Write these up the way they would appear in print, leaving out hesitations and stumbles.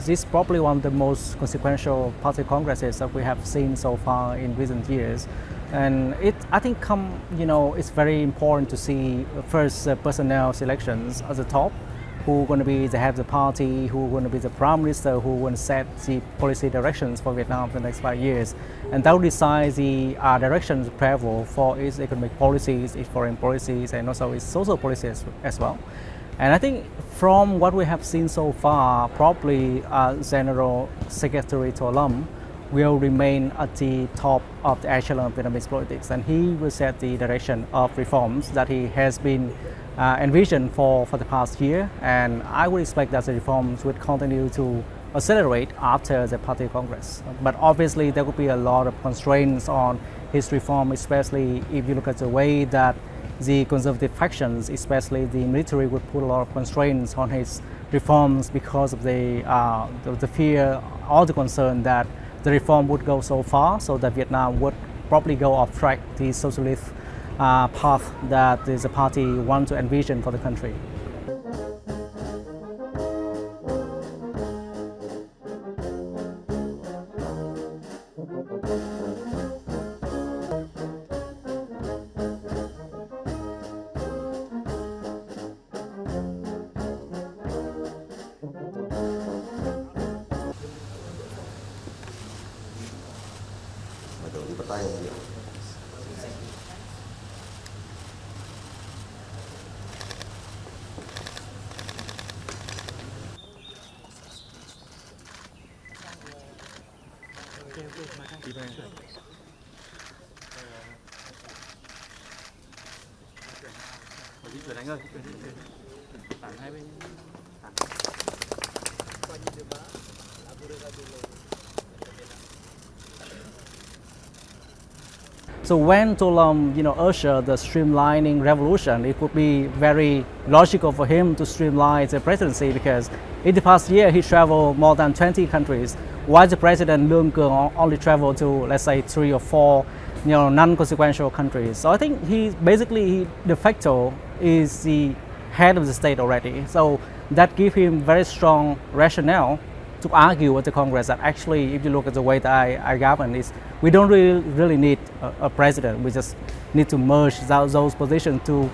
this is probably one of the most consequential party congresses that we have seen so far in recent years. And I think it's very important to see first personnel selections at the top, who are going to be the head of the party, who are going to be the prime minister, who will set the policy directions for Vietnam for the next 5 years. And that will decide the directions of travel for its economic policies, its foreign policies, and also its social policies as well. And I think from what we have seen so far, probably General Secretary To Lam will remain at the top of the echelon of Vietnamese politics, and he will set the direction of reforms that he has been envisioned for the past year. And I would expect that the reforms would continue to accelerate after the party congress. But obviously there will be a lot of constraints on his reform, especially if you look at the way that the conservative factions, especially the military, would put a lot of constraints on his reforms because of the fear or the concern that the reform would go so far, so that Vietnam would probably go off track the socialist path that the party wants to envision for the country. So when To Lam, ushered the streamlining revolution, it would be very logical for him to streamline the presidency, because in the past year he traveled more than 20 countries, while the president Luong Cuong only traveled to, let's say, 3 or 4 non-consequential countries. So I think he de facto is the head of the state already. So that gives him very strong rationale to argue with the Congress that actually, if you look at the way that I govern, we don't really need a president. We just need to merge those positions to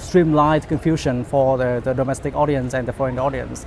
streamline the confusion for the domestic audience and the foreign audience.